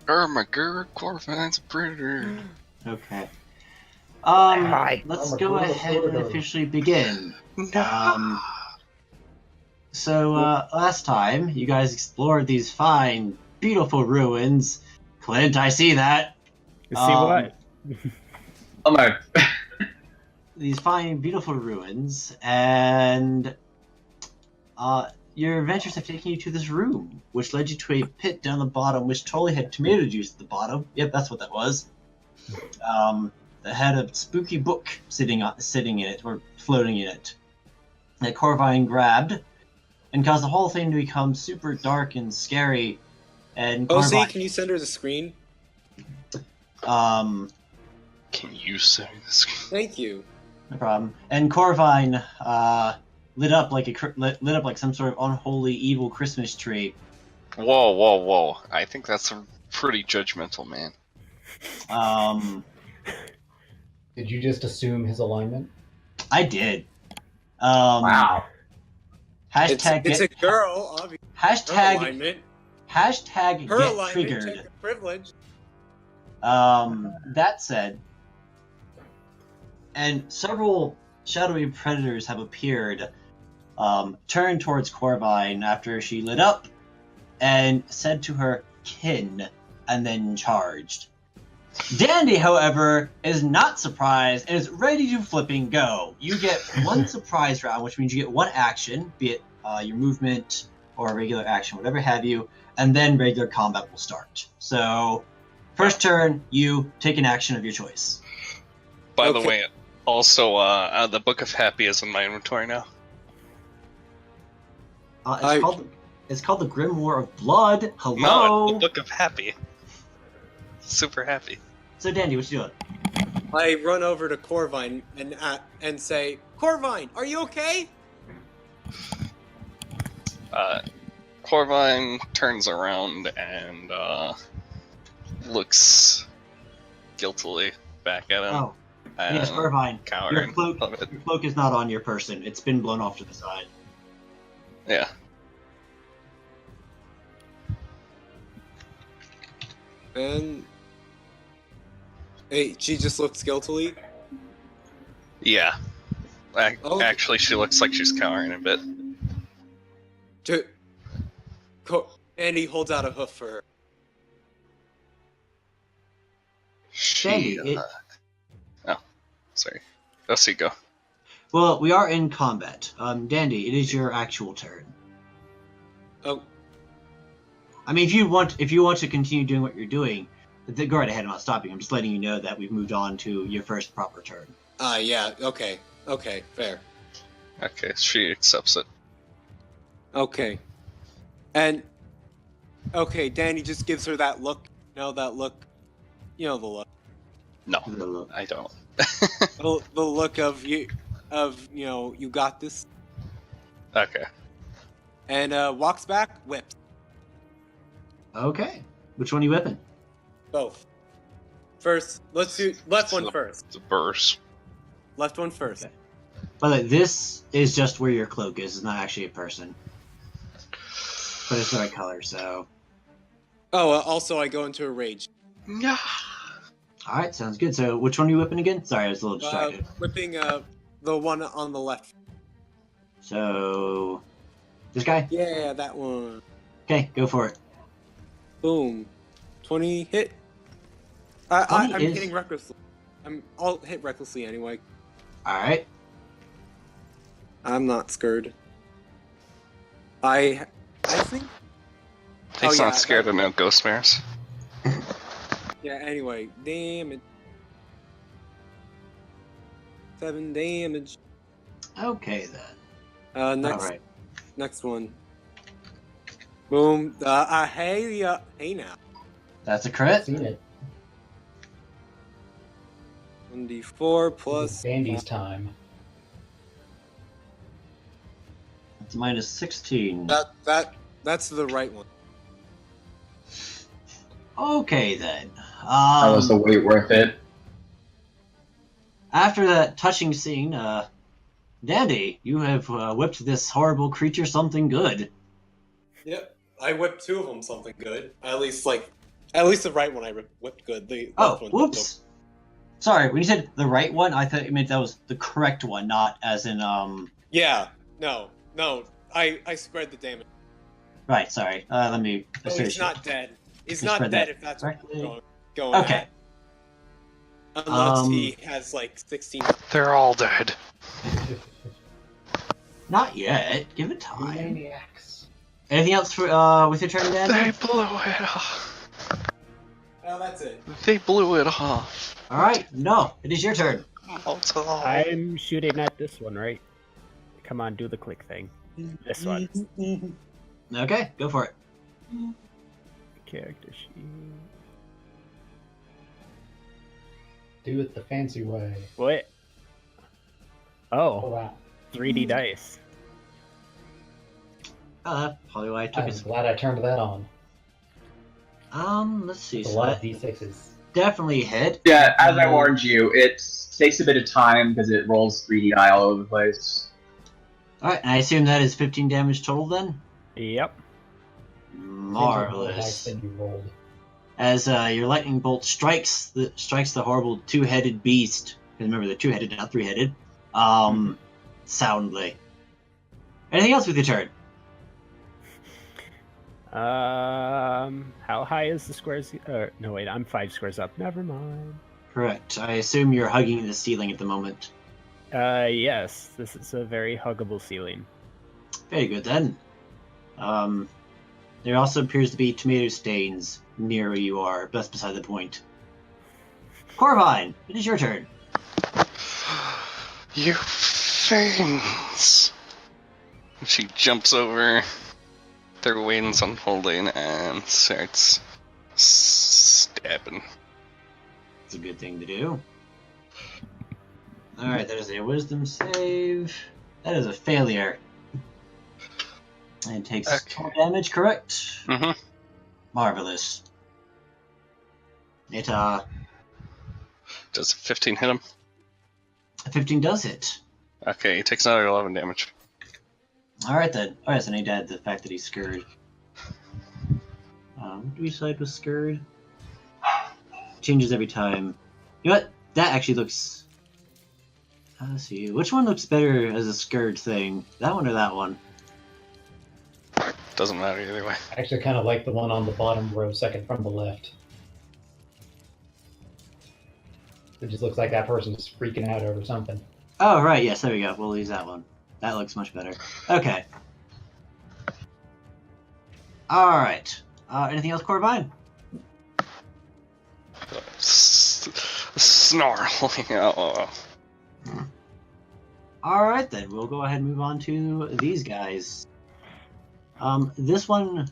Ermagura Corvine's a predator. Okay. Hi. Let's I'm a go good ahead and reporter. officially begin. No. So, last time, you guys explored these fine, beautiful ruins. Clint, I see that. You see what? Oh my. These fine, beautiful ruins, and your adventures have taken you to this room, which led you to a pit down the bottom, which totally had tomato juice at the bottom. Yep, that's what that was. That had a spooky book sitting in it, or floating in it, that Corvine grabbed, and caused the whole thing to become super dark and scary. And Corvine, can you send her the screen? Can you say this? Thank you. no problem. And Corvine lit up like some sort of unholy, evil Christmas tree. Whoa. I think that's a pretty judgmental, man. Did you just assume his alignment? I did. Wow. Hashtag It's a get, girl, obviously. Her hashtag alignment. hashtag Her get alignment. triggered. Check privilege. That said, and several shadowy predators have appeared, turned towards Corvine after she lit up, and said to her, "Kin," and then charged. Dandy, however, is not surprised and is ready to flipping go. You get one surprise round, which means you get one action, be it your movement or a regular action, whatever have you, and then regular combat will start. So, first turn, you take an action of your choice. By the way, also, the Book of Happy is in my inventory now. It's called the Grimoire of Blood. Hello. No, the Book of Happy. Super happy. So, Dandy, what you doing? I run over to Corvine and say, "Corvine, are you okay?" Corvine turns around and looks guiltily back at him. Oh, yes, Corvine. Cowering. Your cloak is not on your person. It's been blown off to the side. Yeah. And hey, she just looks guiltily. Yeah. Okay. Actually, she looks like she's cowering a bit. And he holds out a hoof for her. Dandy, Oh, sorry. Let's see, go. Well, we are in combat. Dandy, it is your actual turn. Oh. I mean, if you want to continue doing what you're doing, go right ahead. I'm not stopping. I'm just letting you know that we've moved on to your first proper turn. Yeah, okay. Okay, fair. Okay, she accepts it. Okay. And, okay, Danny just gives her that look. You know, that look. You know the look. No, I don't. The look of, you know, you got this. Okay. And walks back, whips. Okay. Which one are you whipping? Both. First, let's do left one first. The burst. Left one first. Okay. By the way, this is just where your cloak is. It's not actually a person. But it's the right color, so... Oh, also I go into a rage. Yeah. Alright, sounds good. So, which one are you whipping again? Sorry, I was a little distracted. Whipping the one on the left. So... This guy? Yeah, that one. Okay, go for it. Boom. 20 hit. 20 I'm is- hitting recklessly. I'll hit recklessly anyway. Alright. I'm not scared. I think... He's Oh, not yeah, scared of no ghost mares. Yeah, anyway. Damage. 7 damage. Okay, then. Next Alright. next one. Boom. Hey now. That's a crit. Seen it. 1d4 plus... It's Dandy's time. It's minus 16. That's the right one. Okay, then. That was the wait worth it. After that touching scene, Dandy, you have whipped this horrible creature something good. Yep. I whipped 2 of them something good. At least, like, At least the right one I whipped good. The Oh, left one whoops. Sorry, when you said the right one, I thought you meant that was the correct one, not as in Yeah. No. I spread the damage. Right. Sorry. Let me. Oh, he's not dead. He's You not spread dead that if that's correctly. what you're going Okay. at. Unless he has like 16. They're all dead. Not yet. Give it time. Maniacs. Anything else for with your turn, Dan? They blew it off. Oh, that's it. They blew it off. All right. No, it is your turn. I'm shooting at this one, right? Come on, do the click thing. This one. Okay, go for it. Character sheet. Do it the fancy way. What? Oh Oh, wow. 3D dice. Probably why I took I'm it. glad I turned that on. Let's see. It's a So lot of that D6s. definitely hit. Yeah, as I warned you, it takes a bit of time because it rolls 3D die all over the place. All right, and I assume that is 15 damage total then. Yep. Marvelous. Than you rolled. As your lightning bolt strikes the horrible two-headed beast. Remember, they're two-headed, not three-headed. Soundly. Anything else with your turn? How high is the squares? No, wait, I'm 5 squares up. Never mind. Correct. I assume you're hugging the ceiling at the moment. Yes, this is a very huggable ceiling. Very good then. There also appears to be tomato stains near where you are, but that's beside the point. Corvine, it is your turn. You things! She jumps over their wings unfolding and starts stabbing. It's a good thing to do. Alright, that is a wisdom save. That is a failure. And it takes 12 damage, correct? Mm-hmm. Marvelous. It, Does 15 hit him? 15 does hit. Okay, he takes another 11 damage. Alright then. Alright, so I need to add the fact that he's scared. What do we decide was scared? Changes every time. You know what? That actually looks... Let's see. Which one looks better as a scared thing? That one or that one? Doesn't matter either way. I actually kind of like the one on the bottom row, second from the left. It just looks like that person's freaking out over something. Oh, right. Yes, there we go. We'll use that one. That looks much better. Okay. Alright. Anything else, Corbine? Snarling. Oh. Alright then, we'll go ahead and move on to these guys. This one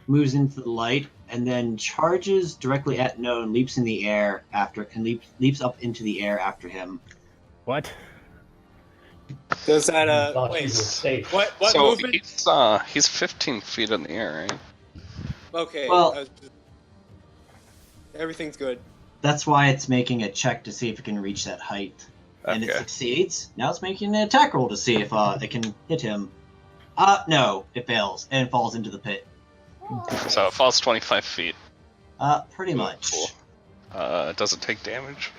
moves into the light and then charges directly at No and leaps in the air after leaps up into the air after him. What? Does that Thought you were wait? safe. What So movement? he's 15 feet in the air, right? Okay. Well- everything's good. That's why it's making a check to see if it can reach that height. And it Okay. succeeds. Now it's making an attack roll to see if it can hit him. No, it fails and falls into the pit. So it falls 25 feet. Pretty much. Cool. Does it take damage?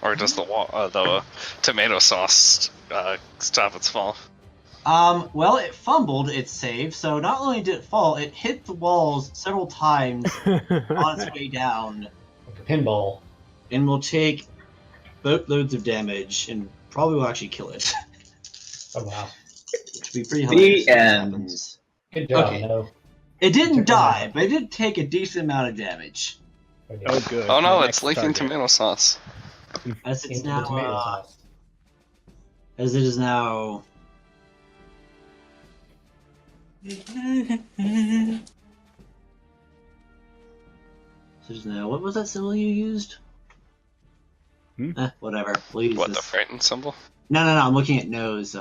Or does the tomato sauce stop its fall? Well, it fumbled its save, so not only did it fall, it hit the walls several times on its way down, Like a pinball. and will take boatloads of damage, and probably will actually kill it. Oh wow. Which would be pretty hilarious The when that end. happens. Good job, Okay. no. It didn't Took a die, lot. but it did take a decent amount of damage. Oh, good. Oh no, The it's next leaking target. tomato sauce. As it's Into the tomato now, sauce. as it is now. So just now, what was that symbol you used? Whatever. We'll use What, this. the frightened symbol? No. I'm looking at No's.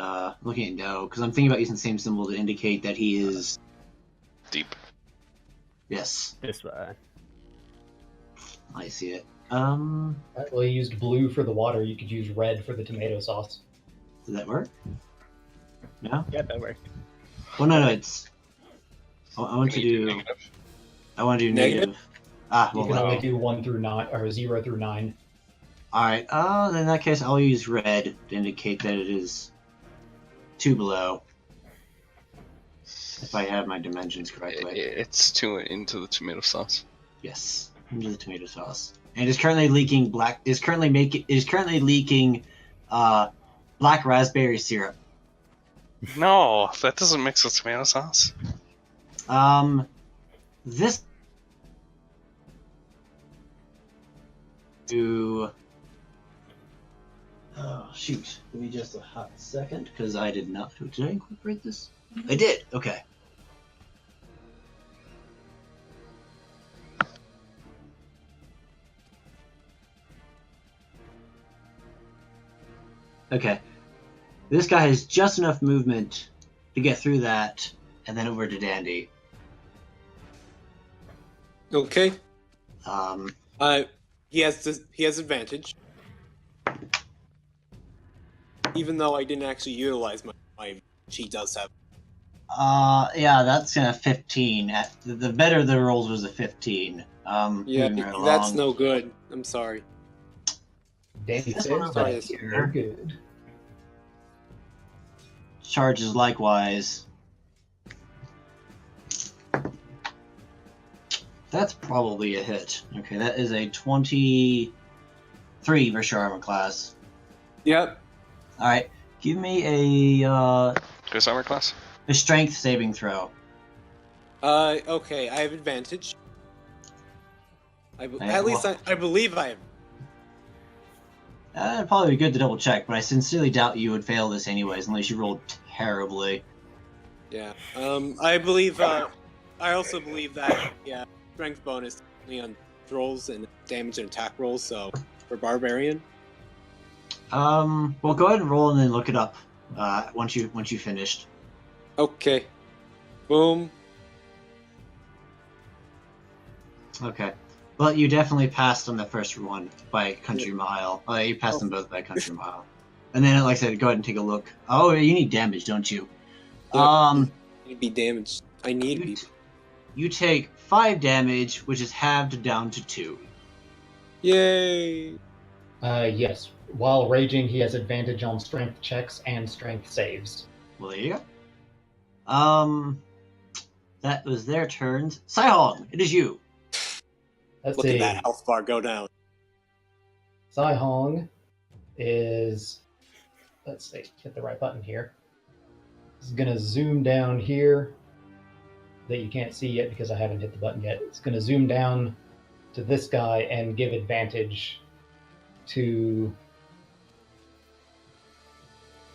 Looking at No because I'm thinking about using the same symbol to indicate that he is. Deep. Yes, This one. I see it. Right, well, you used blue for the water. You could use red for the tomato sauce. Does that work? No. Yeah, that worked. Well, no. It's. I want to do. Negative. I want to do Negative? negative. You can only do 1 through 9 or 0 through 9. Alright, then in that case, I'll use red to indicate that it is 2 below. If I have my dimensions correctly. It's 2 into the tomato sauce. Yes, into the tomato sauce. And is currently leaking leaking black raspberry syrup. No, that doesn't mix with tomato sauce. This to oh shoot, give me just a hot second because I did not. Did I incorporate this? I did. Okay. Okay. This guy has just enough movement to get through that, and then over to Dandy. Okay. Um, He has advantage. Even though I didn't actually utilize my she does have. yeah, that's gonna 15. The better the rolls was a 15. Yeah, moving right that's along. no good. I'm sorry. Dandy This says one over that's here. no good. Charges likewise. That's probably a hit. Okay, that is a 23 for sure armor class. Yep. Alright, give me a Goes armor class? strength saving throw. Okay, I have advantage. I believe I have. It'd probably be good to double check, but I sincerely doubt you would fail this anyways, unless you rolled terribly. Yeah. I believe. I also believe that strength bonus only on rolls and damage and attack rolls. So for barbarian. Well, go ahead and roll and then look it up. Once you finished. Okay. Boom. Okay. Well, you definitely passed on the first one by a country mile. You passed them both by a country mile. And then, like I said, go ahead and take a look. Oh, you need damage, don't you? Yep. I need to be damaged. I need to be. You take 5 damage, which is halved down to 2. Yay! Yes. While raging, he has advantage on strength checks and strength saves. Well, there you go. That was their turns. Saihong, it is you. Let's Look see. at that health bar go down. Saihong is, let's see, hit the right button here. It's going to zoom down here that you can't see yet because I haven't hit the button yet. It's going to zoom down to this guy and give advantage to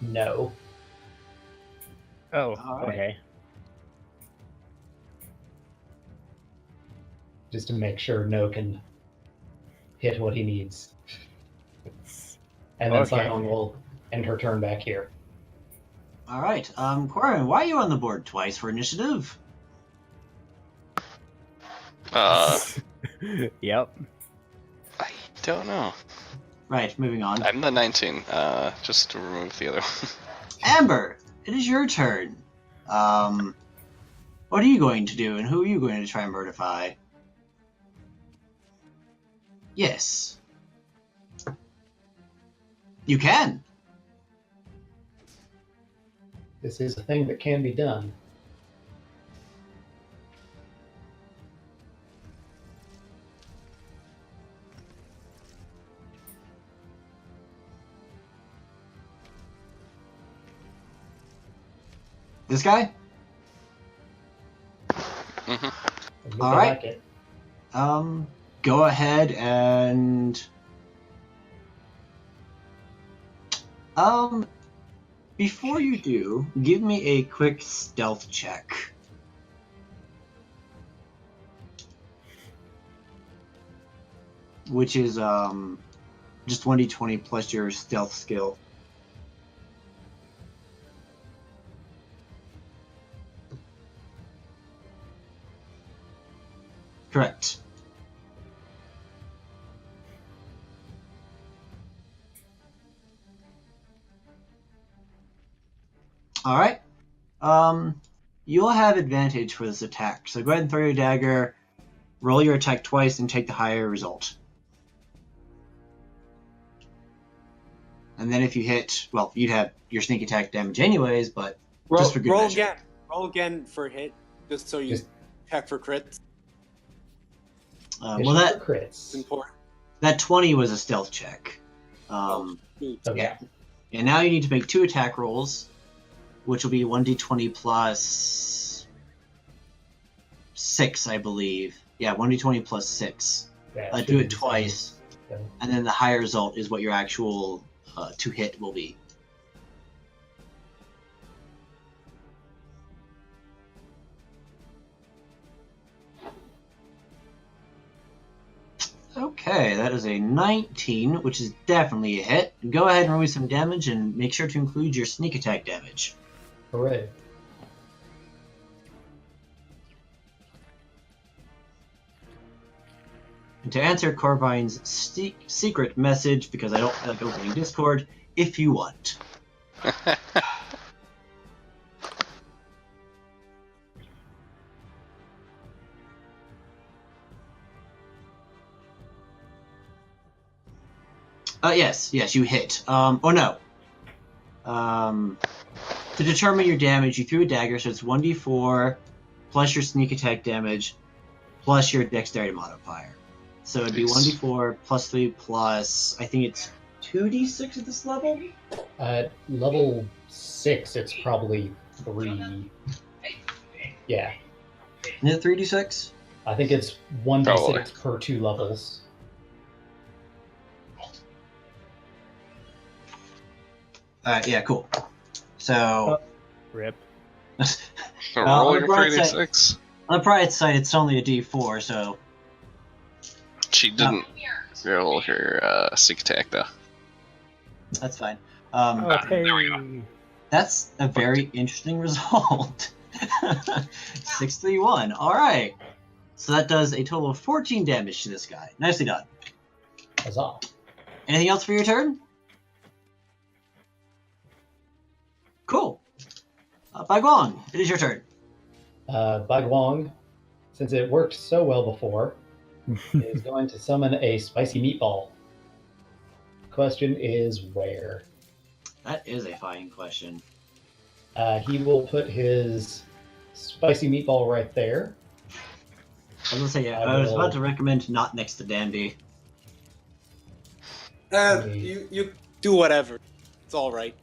No. Oh, All right. okay. Just to make sure No can hit what he needs. And then Okay. Saihong will end her turn back here. All right. Corin, why are you on the board twice for initiative? Yep. I don't know. Right, moving on. I'm the 19, just to remove the other one. Amber, it is your turn. What are you going to do, and who are you going to try and murderify? Yes. You can. This is a thing that can be done. This guy? Mm-hmm. All right. Like it. Go ahead and... Before you do, give me a quick stealth check. Which is, just 1d20 plus your stealth skill. Correct. All right. You'll have advantage for this attack. So go ahead and throw your dagger Roll your attack twice and take the higher result. And then if you hit, well, you'd have your sneak attack damage anyways, but just for good roll measure. again. Roll again for hit, just so you check for crits. Well, that crits. It's important. that 20 was a stealth check. Shoot. Yeah. And now you need to make 2 attack rolls, which will be 1d20 plus 6, I believe. Yeah, 1d20 plus 6. Yeah, Do it twice, Okay. and then the higher result is what your actual to hit will be. Okay, that is a 19, which is definitely a hit. Go ahead and roll me some damage, and make sure to include your sneak attack damage. Hooray. And to answer Corvine's secret message, because I don't feel like opening Discord, if you want. Yes, you hit. Oh no. To determine your damage, you threw a dagger, so it's 1d4 plus your sneak attack damage plus your dexterity modifier. So it'd be Nice. 1d4 plus 3 plus, I think it's 2d6 at this level? At level 6, it's probably 3. Yeah, Is it 3d6? I think it's 1d6 Probably. per 2 levels. Yeah, cool. So, Rip. So roll your on the bright 3d6. on the bright side, it's only a d4, so She didn't roll her sneak attack though. that's fine. Okay. That's a very interesting result. 631. Alright. So that does a total of 14 damage to this guy. Nicely done. Huzzah. Anything else for your turn? Cool. Baiguang, it is your turn. Baguang, since it worked so well before, is going to summon a spicy meatball. Question is where? That is a fine question. He will put his spicy meatball right there. I was gonna say, I I was will- about to recommend not next to Dandy. You do whatever. It's all right.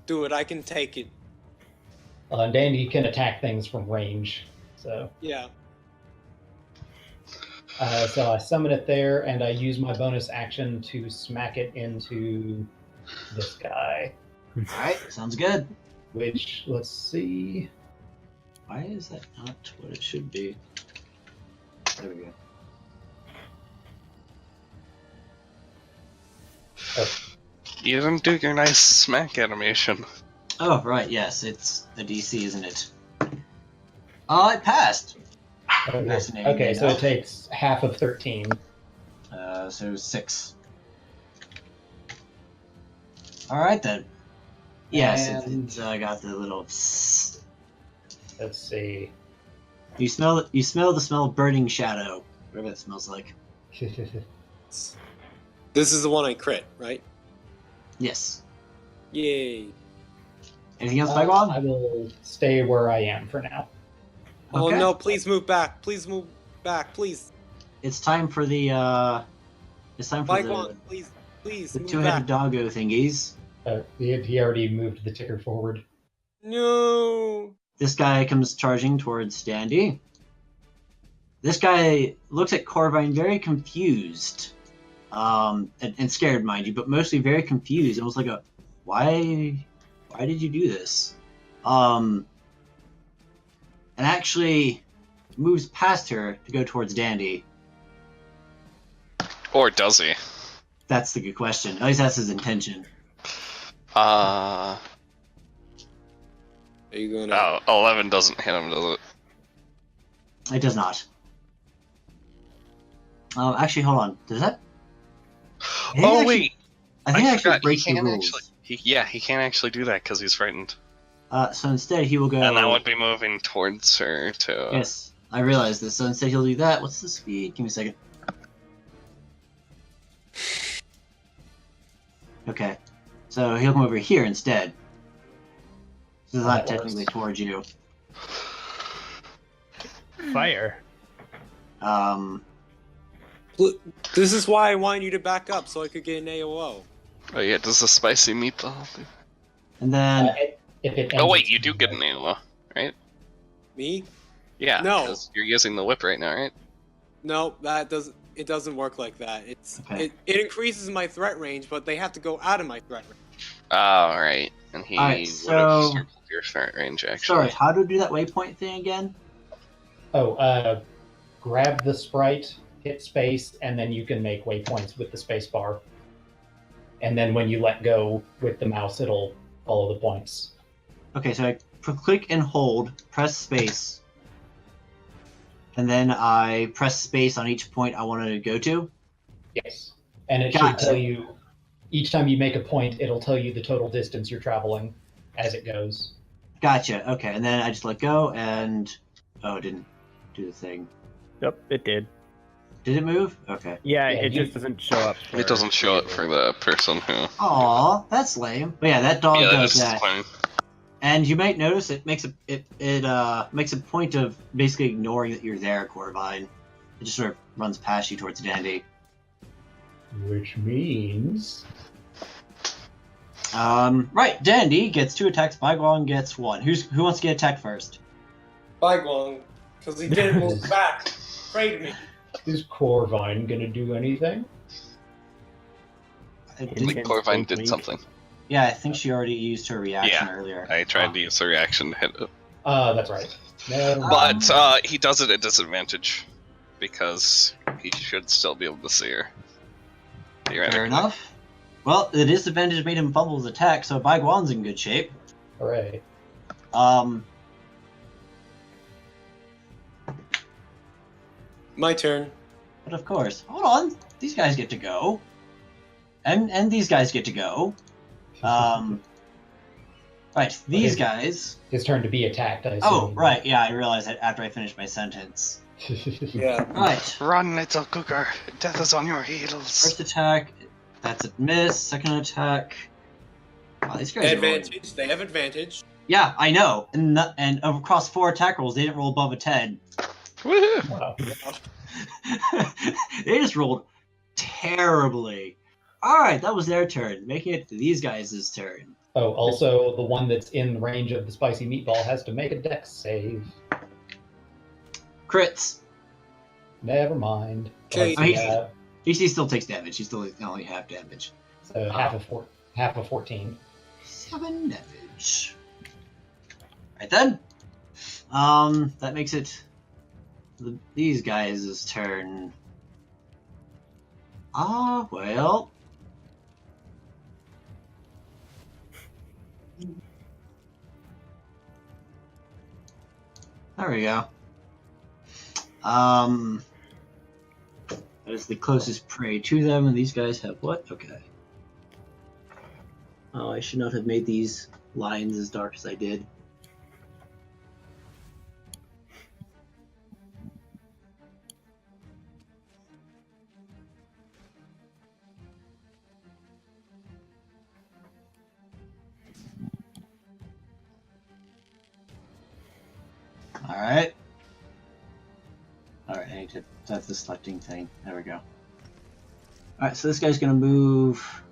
Do it. I can take it. Dandy can attack things from range, so Yeah. so I summon it there, and I use my bonus action to smack it into this guy. Alright, sounds good. Which, let's see. Why is that not what it should be? There we go. You didn't do your nice smack animation. Oh, right, yes, it's a DC, isn't it? It passed! Fascinating Okay, so enough. it takes half of 13. So 6. Alright then. Yes, And- it's got the little... psst. Let's see. You smell the smell of burning shadow. Whatever that smells like. This is the one I crit, right? Yes. Yay. Anything else, I Baiguang? will stay where I am for now. Oh Okay. no, please move back. Please move back, please. It's time for the, It's time for Mike one, please, the move two-headed back. doggo thingies. He already moved the ticker forward. No. This guy comes charging towards Dandy. This guy looks at Corvine very confused. And scared, mind you, but mostly very confused. Almost like why did you do this? And actually moves past her to go towards Dandy. Or does he? That's the good question. At least that's his intention. Are you gonna? 11 doesn't hit him, does it? It does not. Actually, hold on. Does that? I think Oh actually- wait, I think it actually forgot. breaks He the can't rules. actually. He can't actually do that because he's frightened. So instead, he will go. And that would be moving towards her to. Yes. I realize this, so instead he'll do that. What's the speed? Give me a second. Okay. So he'll come over here instead. So it's not That technically works. towards you. Fire. This is why I wanted you to back up so I could get an AOO. Oh yeah, does the spicy meatball thing? And then If it Oh ends wait, its you do turn, get an AOA, right? Me? Yeah, No. 'cause you're using the whip right now, right? No, that doesn't. It doesn't work like that. Okay. It increases my threat range, but they have to go out of my threat range. Oh, right. And he Alright, would have so- circled your threat range, actually. sorry, how do we do that waypoint thing again? Grab the sprite, hit space, and then you can make waypoints with the space bar. And then when you let go with the mouse, it'll follow the points. Okay, so I click and hold, press space, and then I press space on each point I want to go to. Yes. And it should Gotcha. tell you, each time you make a point, it'll tell you the total distance you're traveling as it goes. Gotcha. Okay, and then I just let go, and it didn't do the thing. Yep, it did. Did it move? Okay. Yeah, Yeah, it you- just doesn't show up. It doesn't show it for the person who... Aw, that's lame. But yeah, that dog yeah, does that's that. disappointing. And you might notice it makes a point of basically ignoring that you're there, Corvine. It just sort of runs past you towards Dandy. Which means... Right, Dandy gets 2 attacks, Baiguang gets 1. Who wants to get attacked first? Baiguang, because he didn't move back. Trade me. Is Corvine gonna do anything? I I think, think Corvine did something. yeah, I think she already used her reaction Yeah. earlier. I tried to use a reaction to hit it. That's right. Never But mind. he does it at disadvantage. Because he should still be able to see her. Theoretically. Fair enough. Well, the disadvantage made him fumble his attack, so Baiguan's in good shape. Hooray. My turn. But of course, hold on. These guys get to go, and these guys get to go. Right, these guys. His turn to be attacked, I assume. Oh, right. Yeah, I realized that after I finished my sentence. Yeah. Right. Run, little cougar. Death is on your heels. First attack, that's a miss. Second attack. Wow, these guys are rolling. Advantage. They have advantage. Yeah, I know. And across 4 attack rolls, they didn't roll above a 10. Woohoo! Wow. They just rolled terribly. Alright, that was their turn. Making it these guys' turn. Oh, also, the one that's in range of the spicy meatball has to make a dex save. Crits. Never mind. Okay. Let's see, He still takes damage. He's still only half damage. so half of 14. 7 damage. Right then. That makes it these guys' turn. Well. There we go. That is the closest prey to them, and these guys have what? Okay. Oh, I should not have made these lines as dark as I did. Alright. Alright, I need to... That's the selecting thing. There we go. Alright, so this guy's gonna move...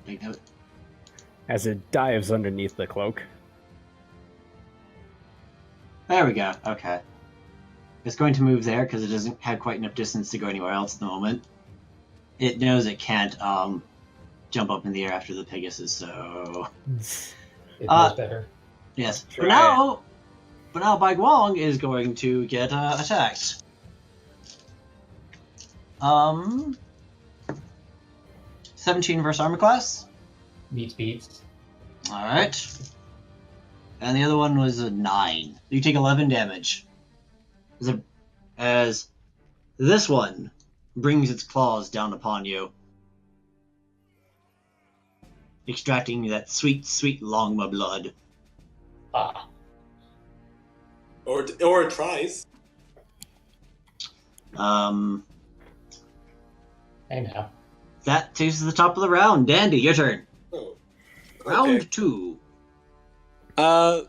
Take note. As it dives underneath the cloak. There we go. Okay. It's going to move there because it doesn't have quite enough distance to go anywhere else at the moment. It knows it can't jump up in the air after the Pegasus, so It knows better. yes. Try. But now Baiguang is going to get attacked. 17 versus armor class. Beats. All right. And the other one was a 9. You take 11 damage. As this one brings its claws down upon you. extracting that sweet, sweet Longma blood. Ah, Or it tries. hey now. That takes us to the top of the round. Dandy, your turn. Oh. Round Okay. 2. I'm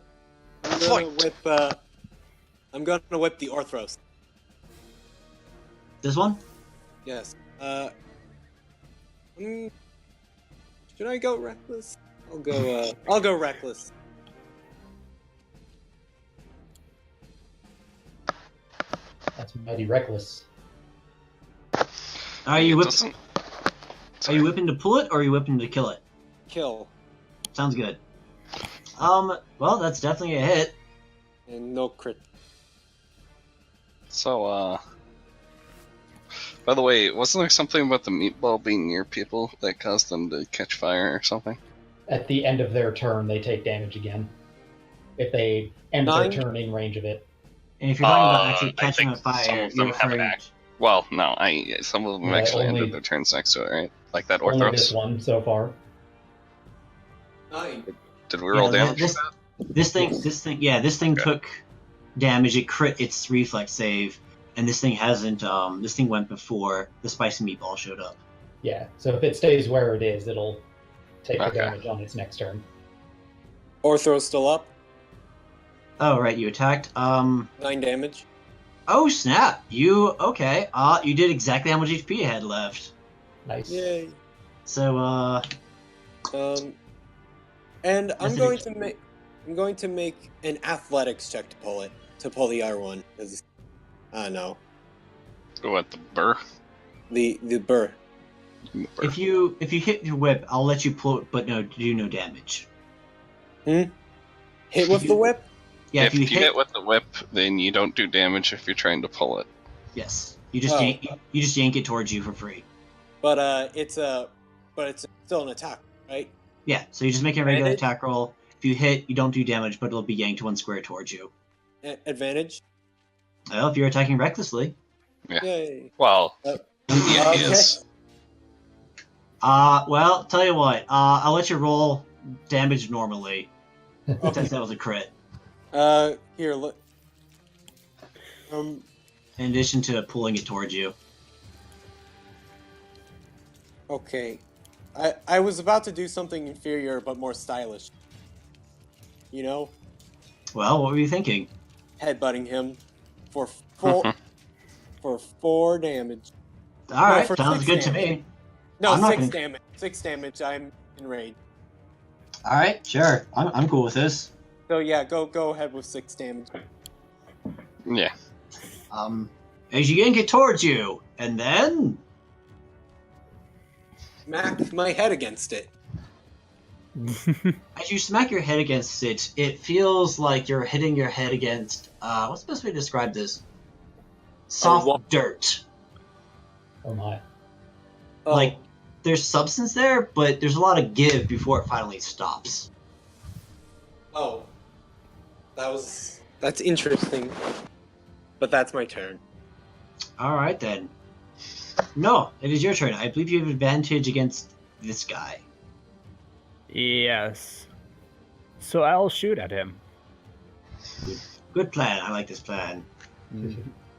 gonna Fight. whip. I'm gonna whip the Orthros. This one? Yes. Should I go reckless? I'll go reckless. That's mighty reckless. Are you It whip- doesn't. Are you whipping to pull it, or are you whipping to kill it? Kill. Sounds good. Well, that's definitely a hit. And no crit. So, by the way, wasn't there something about the meatball being near people that caused them to catch fire or something? At the end of their turn, they take damage again. If they end their 9? turn in range of it. And if you're talking about I actually catching on think some fire, of them you're have an referring. act. Well, no, some of them Yeah, actually only- ended their turns next to it, right? Like that Only this Orthros. one so far. 9. Did we roll damage? This thing took damage. It crit its reflex save, and this thing hasn't. This thing went before the spicy meatball showed up. Yeah, so if it stays where it is, it'll take the Okay. damage on its next turn. Orthros still up. Oh right, you attacked. 9 damage. Oh snap! You did exactly how much HP you had left. Nice. Yay. So And I'm That's going an to make. I'm going to make an athletics check to pull it. To pull the other one. Because I don't know. What, the burr? The burr. if you hit your whip, I'll let you pull it, but do no damage. Hit with the whip? Yeah, if you hit with the whip, then you don't do damage if you're trying to pull it. yes, you just Oh. you just yank it towards you for free. But it's still an attack, right? Yeah, so you just make a regular Advantage? attack roll. If you hit, you don't do damage, but it'll be yanked one square towards you. Advantage? Well, if you're attacking recklessly. Yay. Well, Uh, yeah, he okay. is. Well, tell you what, I'll let you roll damage normally, since that was a crit. Here, look. In addition to pulling it towards you. Okay. I was about to do something inferior but more stylish. You know? Well, what were you thinking? Headbutting him for 4 damage. Alright, for sounds 6 good to damage. me. No, I'm not 6 gonna- damage. 6 damage, I'm enraged. Alright, sure. I'm cool with this. So yeah, go ahead with 6 damage. Yeah. As you yank it towards you, and then... Smack my head against it. As you smack your head against it, it feels like you're hitting your head against, what's the best way to describe this? Soft wall. dirt. Oh my. Oh, Like, there's substance there, but there's a lot of give before it finally stops. oh. That's interesting. But that's my turn. Alright then. No, it is your turn. I believe you have advantage against this guy. Yes. So I'll shoot at him. Good plan. I like this plan.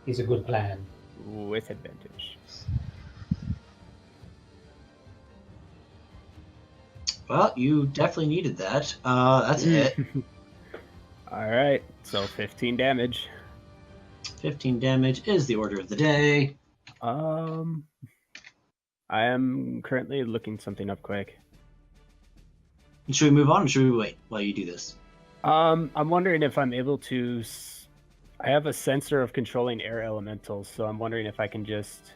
He's a good plan. With advantage. Well, you definitely needed that. That's it. Alright, so 15 damage. 15 damage is the order of the day. I am currently looking something up quick. Should we move on or should we wait while you do this? I'm wondering if I'm able to. I have a sensor of controlling air elementals, so I'm wondering if I can just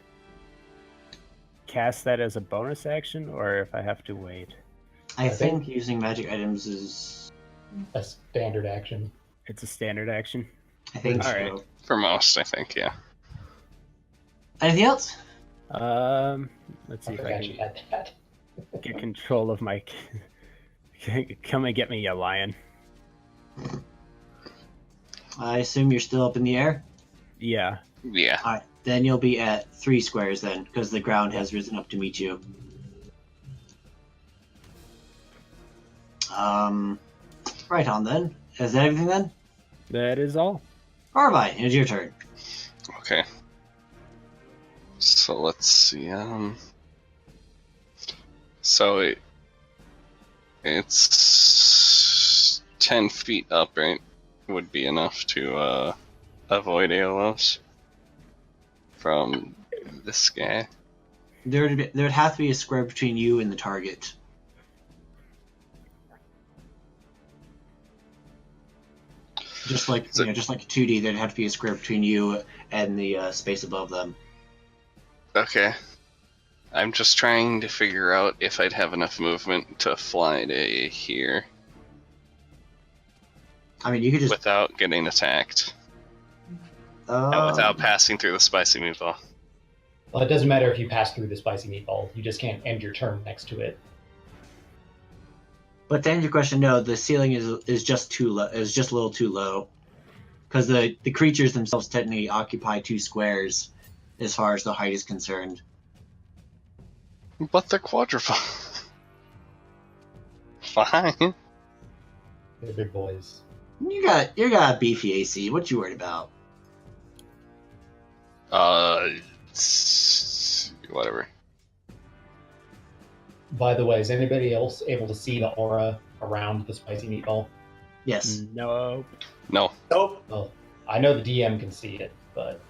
cast that as a bonus action or if I have to wait. I think- think using magic items is... A standard action. It's a standard action. I think so. Alright. For most, I think, yeah. Anything else? Let's see I if I forgot you can had that. get control of my. Come and get me, you lion. I assume you're still up in the air? Yeah. Yeah. Alright, then you'll be at 3 squares then, because the ground has risen up to meet you. Right on then. Is that everything then? That is all. Carbine, it's your turn. Okay. So let's see. So it's 10 feet up, right? Would be enough to avoid AOS from this guy. There would have to be a square between you and the target. Just like just like 2D, there'd have to be a square between you and the space above them. Okay. I'm just trying to figure out if I'd have enough movement to fly to here I mean, you could just without getting attacked. Without passing through the spicy meatball. Well, it doesn't matter if you pass through the spicy meatball. You just can't end your turn next to it. But to answer your question, no, the ceiling is just too low. Is just a little too low, because the creatures themselves technically occupy 2 squares, as far as the height is concerned. But they're quadruple. Fine. They're big boys. You got a beefy AC. What you worried about? Whatever. By the way, is anybody else able to see the aura around the spicy meatball? Yes. No. No. Nope. Well, I know the DM can see it, but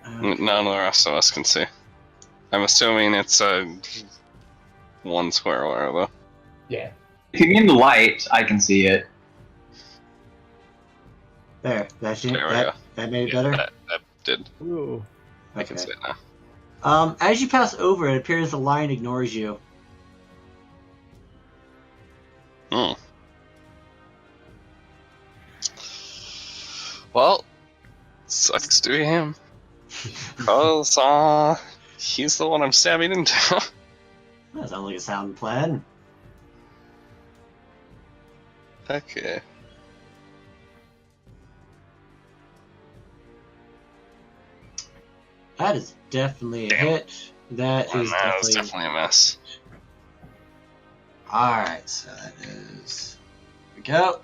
None of the rest of us can see. I'm assuming it's a 1 square aura, though. yeah. If you mean the light, I can see it. There. There we go. That made it Yeah, better. that did. Ooh. I can see it now. As you pass over, it appears the lion ignores you. Hmm. Well, sucks to be him. Cause he's the one I'm stabbing into. That sounds like a sound plan. Okay. That is definitely a Damn. hit. That is That was definitely. definitely a mess. Alright, so that is. Here we go.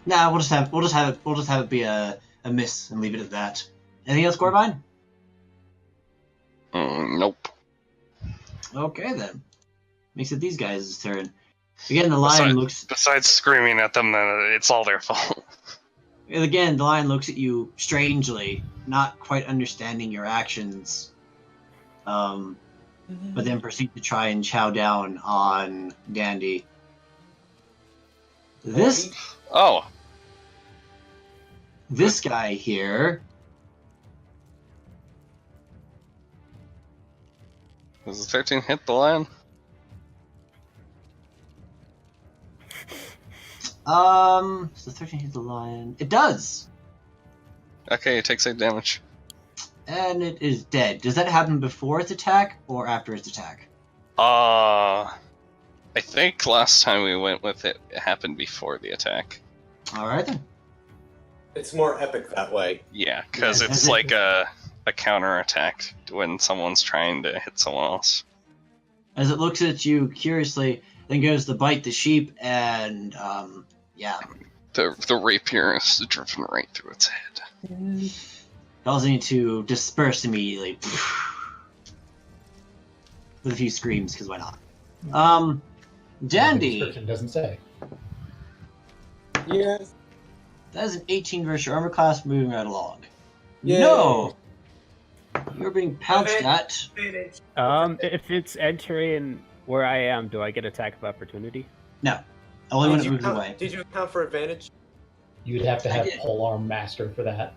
Nah, we'll just have it be a miss and leave it at that. Anything else, Corbine? Nope. Okay then. Makes it these guys' turn. Again, the lion looks. Besides screaming at them, then it's all their fault. Again, the lion looks at you strangely, not quite understanding your actions. But then proceed to try and chow down on Dandy. This guy here. Does the 13 hit the lion? So 13 hits the lion. It does! Okay, it takes 8 damage. And it is dead. Does that happen before its attack or after its attack? I think last time we went with it, it happened before the attack. Alright then. It's more epic that way. Yeah, because Yeah, it's like a counter attack when someone's trying to hit someone else. As it looks at you curiously, then goes to bite the sheep and, yeah. The rapier is driven right through its head. Causing it to disperse immediately. With a few screams, because why not? The Dandy! description doesn't say. Yes. That is an 18 versus your armor class moving right along. Yay. No! You're being pounced Okay. at. If it's entering where I am, do I get attack of opportunity? No. Only when it moves away. Did you account for advantage? You'd have to I have did. Polearm Master for that.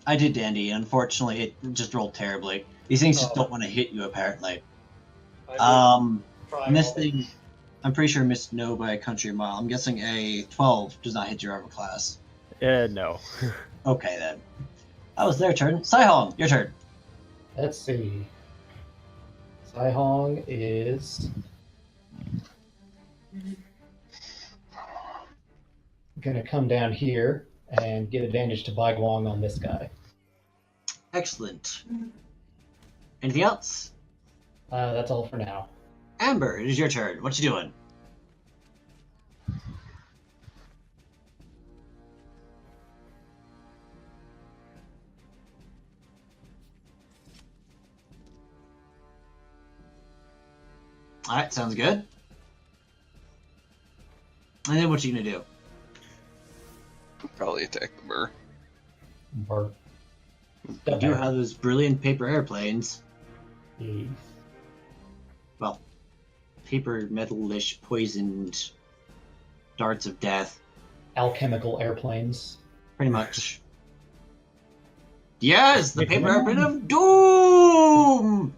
I did, Dandy. Unfortunately, it just rolled terribly. These things just don't want to hit you, apparently. Missing. I'm pretty sure missed no by a country mile. I'm guessing a 12 does not hit your armor class. No. Okay, then. That was their turn. Saihong, your turn. Let's see. Saihong is gonna come down here and get advantage to Baiguang on this guy. Excellent. Anything else? That's all for now. Amber, it is your turn. What you doing? Alright, sounds good. And then what you gonna do? Probably attack the burr. Or You do have those brilliant paper airplanes. Yes. Well, paper metalish poisoned darts of death. Alchemical airplanes. Pretty much. Yes, the Wait, paper come on. airplane of doom!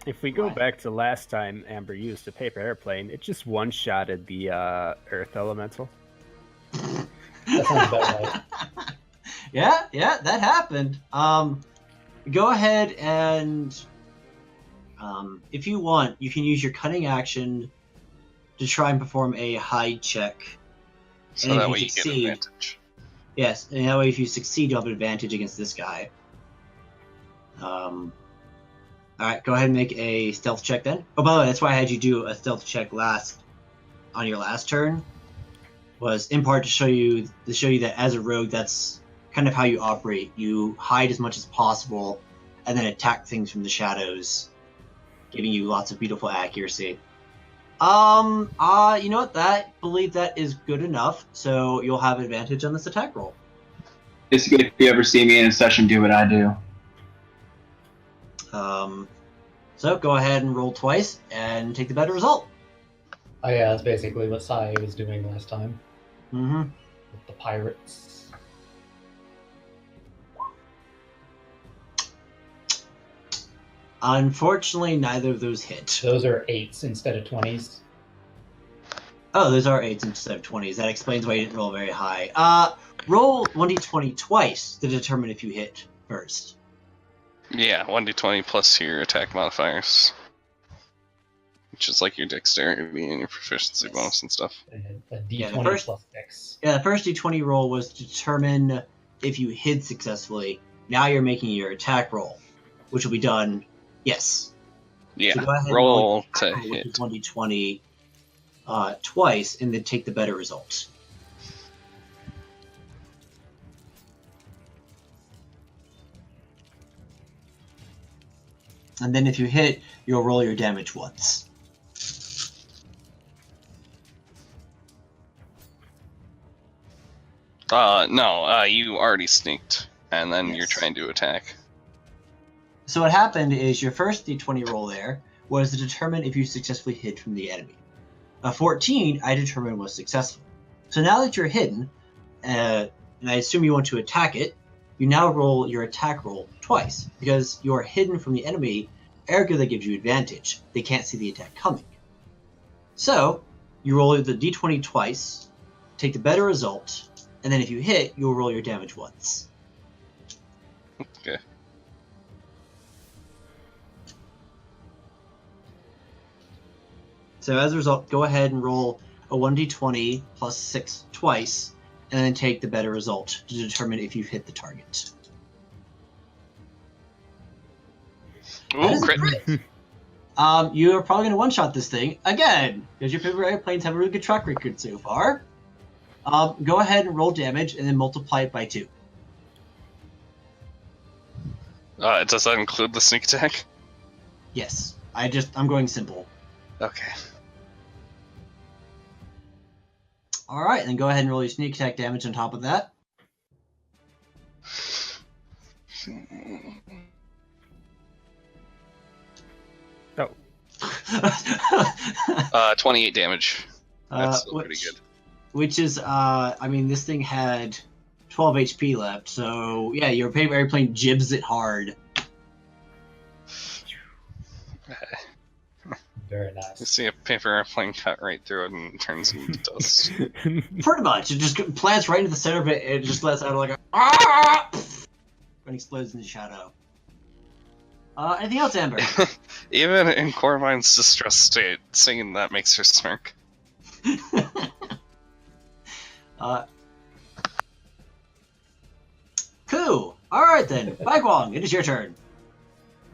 If we go What? back to last time Amber used a paper airplane, it just one-shotted the Earth Elemental. That sounds about right. Yeah, that happened. Go ahead and, if you want, you can use your cunning action to try and perform a hide check. So And if that you way you get succeed- advantage. Yes, and that way if you succeed, you'll have an advantage against this guy. Alright, go ahead and make a stealth check then. Oh, by the way, that's why I had you do a stealth check on your last turn. Was in part to show you that as a rogue, that's kind of how you operate. You hide as much as possible, and then attack things from the shadows, giving you lots of beautiful accuracy. You know what? Believe that is good enough, so you'll have advantage on this attack roll. Basically, if you ever see me in a session, do what I do. So go ahead and roll twice and take the better result. Oh yeah, that's basically what Sai was doing last time Mm-hmm. with the pirates. Unfortunately, neither of those hit. Those are 8s instead of 20s. Oh, those are 8s instead of 20s. That explains why you didn't roll very high. Roll 1d20 twice to determine if you hit first. Yeah, 1d20 plus your attack modifiers. Which is like your dexterity and your proficiency Yes. bonus and stuff. And a D20 Yeah, the first- plus 6. Yeah, the first d20 roll was to determine if you hid successfully. Now you're making your attack roll, which will be done. Yes. Yeah, So go ahead and roll your to attack roll, which hit. is 1d20 twice, and then take the better result. And then if you hit, you'll roll your damage once. No, you already sneaked, and then you're Yes. trying to attack. So what happened is your first d20 roll there was to determine if you successfully hid from the enemy. A 14 I determined was successful. So now that you're hidden, and I assume you want to attack it, you now roll your attack roll twice. Because you're hidden from the enemy, ergo that gives you advantage. They can't see the attack coming. So, you roll the d20 twice, take the better result, and then if you hit, you'll roll your damage once. Okay. So as a result, go ahead and roll a 1d20 plus 6 twice, and then take the better result to determine if you've hit the target. That Ooh, is crit. great. You are probably going to one-shot this thing again, because your paper airplanes have a really good track record so far. Go ahead and roll damage, and then multiply it by 2. Does that include the sneak attack? Yes, I'm going simple. Okay. Alright, then go ahead and roll your sneak attack damage on top of that. Oh, 28 damage. That's still pretty good. Which is, this thing had 12 HP left, so yeah, your paper airplane jibs it hard. Very You nice. see a paper airplane cut right through it and it turns into dust. Pretty much, it just plants right into the center of it, and it just lets out like a ah! And explodes in the shadow. Anything else, Amber? Even in Corvine's distressed state, singing that makes her smirk. Cool. Alright then, Baiguang, it is your turn.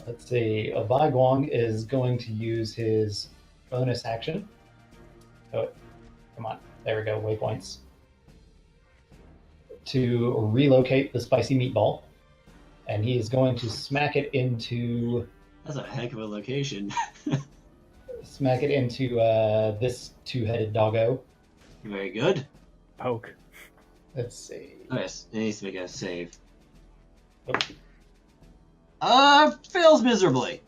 Let's see. Guang is going to use his bonus action. Oh, come on. There we go. Waypoints. To relocate the spicy meatball. And he is going to smack it into That's a heck of a location. this two-headed doggo. Very good. Poke. Let's see. Oh, yes, it needs to make a save. Oh. Fails miserably.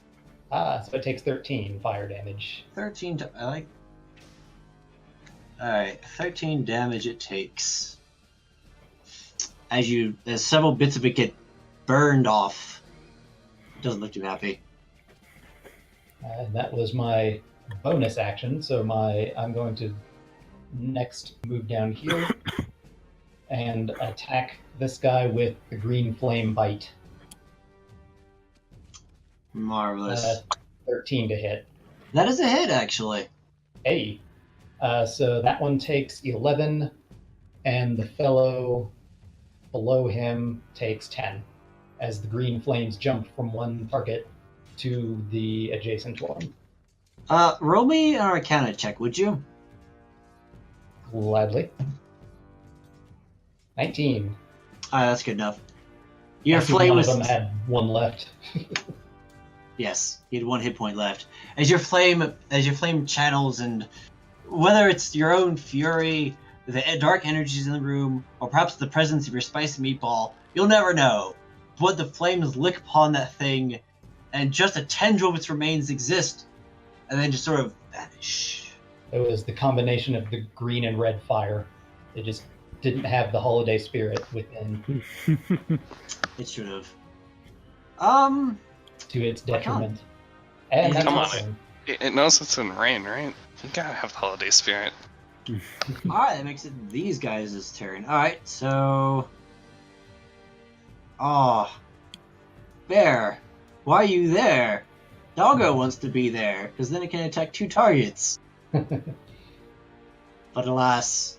So it takes 13 fire damage. 13 I like. Alright, 13 damage it takes. As several bits of it get burned off. Doesn't look too happy. And that was my bonus action, so I'm going to next move down here and attack this guy with the green flame bite. Marvelous. 13 to hit. That is a hit, actually. Hey. So that one takes 11, and the fellow below him takes 10, as the green flames jump from one target to the adjacent one. Roll me an Arcana check, would you? Gladly. 19. That's good enough. Your Actually, flame one was... of them had one left. Yes, he had 1 hit point left. As your flame channels, and whether it's your own fury, the dark energies in the room, or perhaps the presence of your spicy meatball, you'll never know. But the flames lick upon that thing, and just a tendril of its remains exist, and then just sort of vanish. It was the combination of the green and red fire. It just didn't have the holiday spirit within, It should have. to its detriment. And that's Come on. awesome. It knows it's in rain, right? You gotta have the holiday spirit. Alright, that makes it these guys' turn. Alright, so... Oh. Bear, why are you there? Doggo wants to be there, because then it can attack 2 targets. But alas,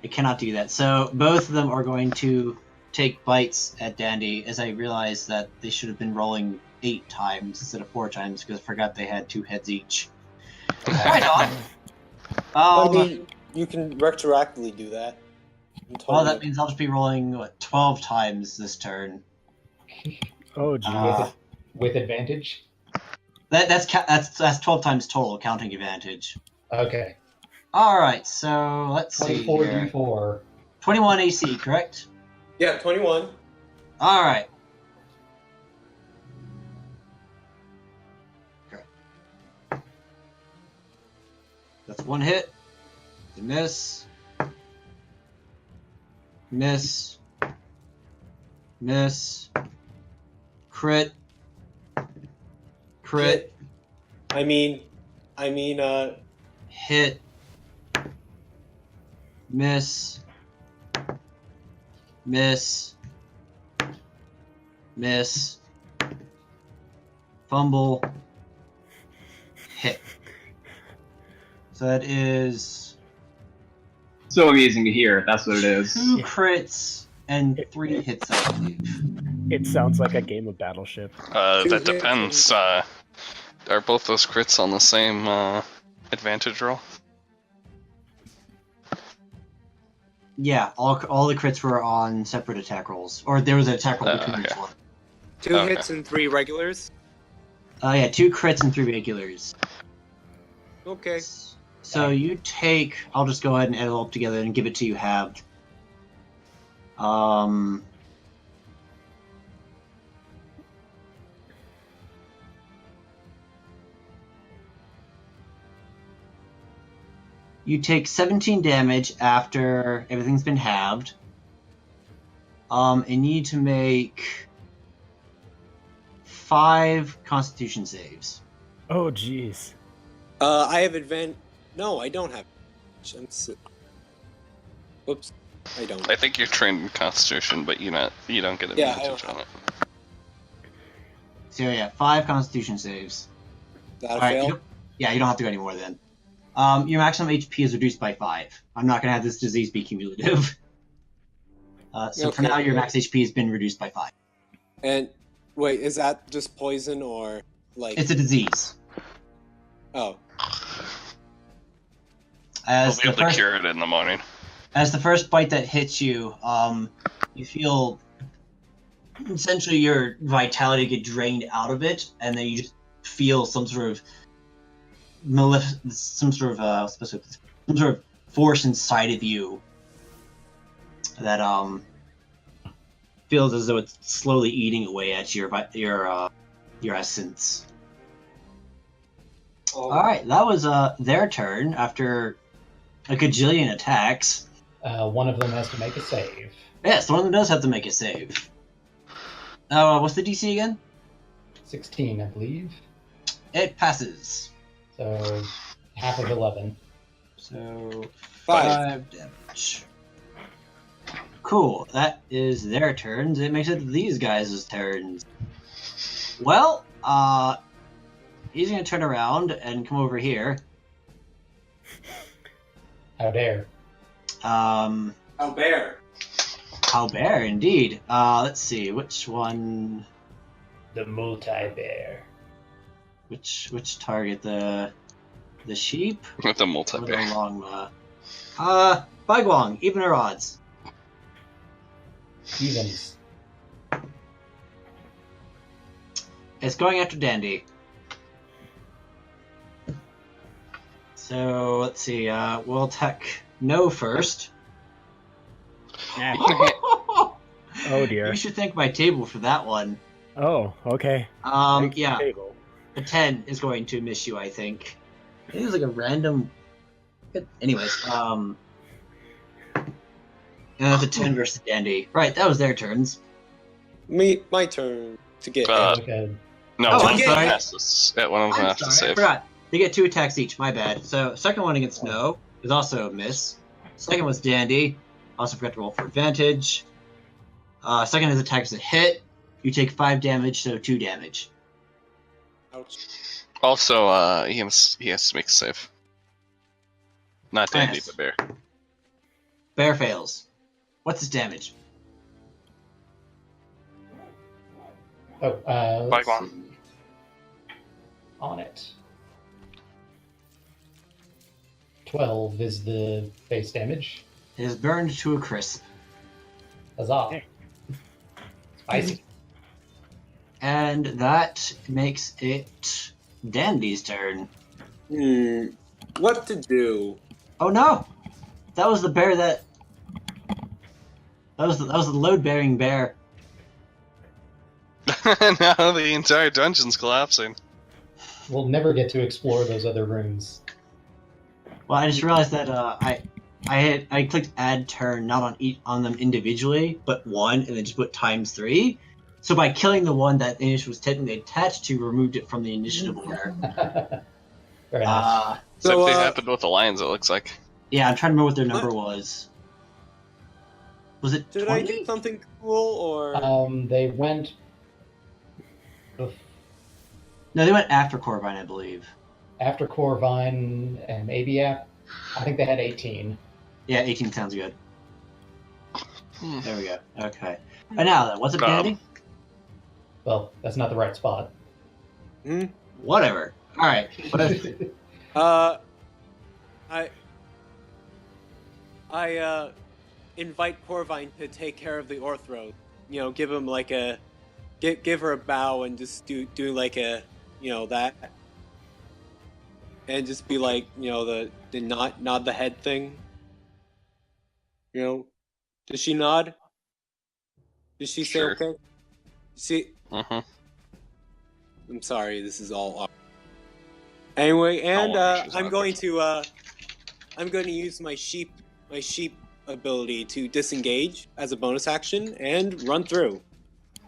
it cannot do that. So both of them are going to take bites at Dandy, as I realize that they should have been rolling 8 times instead of 4 times, because I forgot they had 2 heads each. Right on. I mean, you can retroactively do that. Well, that means I'll just be rolling, 12 times this turn. Oh, geez. With advantage? That's 12 times total, counting advantage. Okay. Alright, so let's see 24 here. D4. 21 AC, correct? Yeah, 21. Alright. Okay. That's 1 hit. The miss. Miss. Miss. Crit. Crit. I mean, Hit. Miss. Miss. Miss. Fumble. Hit. So that is So amusing to hear. That's what it is. 2 crits and 3 hits, I believe. It sounds like a game of Battleship. That depends. Are both those crits on the same advantage roll? Yeah, all the crits were on separate attack rolls. Or there was an attack roll between each okay. one. 2 Okay. hits and 3 regulars. Yeah, 2 crits and 3 regulars. Okay. So you take... I'll just go ahead and add it all up together and give it to you halved. You take 17 damage after everything's been halved. And you need to make 5 Constitution saves. Oh, jeez. I have No, I don't have. Whoops, I don't. I think you're trained in Constitution, but you don't get Yeah, I advantage don't on it. So yeah, 5 Constitution saves. That'll Alright, fail. you don't have to go anymore then. Your maximum HP is reduced by 5. I'm not going to have this disease be cumulative. So for Okay. now, your max HP has been reduced by 5. And Wait, is that just poison or like? It's a disease. Oh, We'll As be the able to first, cure it in the morning. as the first bite that hits you, you feel essentially your vitality get drained out of it, and then you just feel some sort of some sort of force inside of you that feels as though it's slowly eating away at your essence. All right, that was their turn after a gajillion attacks. One of them has to make a save. Yes, one of them does have to make a save. What's the DC again? 16, I believe. It passes. So half of 11. So 5. 5 damage. Cool. That is their turns. It makes it these guys' turns. Well, he's gonna turn around and come over here. How dare. Oh, bear. How bear, indeed. Let's see, which one? The multi-bear. Which target? The sheep With the or multi-bear. the longma? Bagwong, even or odds? Evens. It's going after Dandy. So let's see. We'll attack No first. Nah. Oh dear. You should thank my table for that one. Oh, okay. Thanks, Yeah, table. a 10 is going to miss you, I think. I think it was like a random. Anyways, and that's a 10 versus Dandy. Right, that was their turns. My turn to get. Okay. No, Oh, one I'm of them sorry. has to. One of them I'm has to sorry, I save. forgot. They get 2 attacks each. My bad. So second one against No is also a miss. Second was Dandy. Also forgot to roll for advantage. Second his attack is a hit. You take 5 damage, so 2 damage. Ouch. Also, he has to make a save. Not Dandy, Yes. but Bear. Bear fails. What's his damage? Oh, let's Bagwong. see. On it. 12 is the base damage. It is burned to a crisp. Huzzah. Hey. Spicy. And that makes it Dandy's turn. What to do? Oh no! That was the bear that was the load-bearing bear. Now the entire dungeon's collapsing. We'll never get to explore those other rooms. Well, I just realized that I clicked add turn not on them individually, but one, and then just put ×3. So by killing the one that the initiative was technically attached to, removed it from the initiative order. Very nice. So So, if they happened with the lions, it looks like. Yeah, I'm trying to remember what their number was. Was it Did I 20? do something cool or? They went. No, they went after Corvine, I believe. After Corvine and Abiap, I think they had 18. Yeah, 18 sounds good. There we go. Okay. And now then, what's it, Dandy? Well, that's not the right spot. Whatever. All right. What is I invite Corvine to take care of the Orthro. You know, give him like a, give her a bow and just do like a, that, and just be like, the nod the head thing. Does she nod? Does she say Sure. okay? See, Mm-hmm. I'm sorry, this is all awkward. Anyway, and she's I'm awkward. going to use my sheep ability to disengage as a bonus action and run through.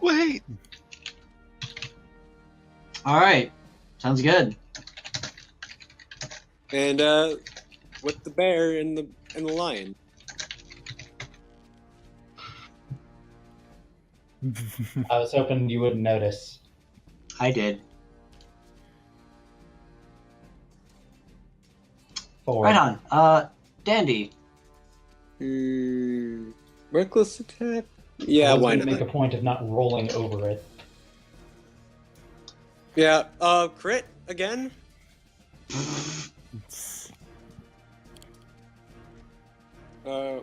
Wait. All right. Sounds good. And with the bear and the lion. I was hoping you wouldn't notice. I did. 4. Right on. Dandy. Reckless attack? Yeah, I was why gonna not? make a point of not rolling over it. Yeah. Crit again. Or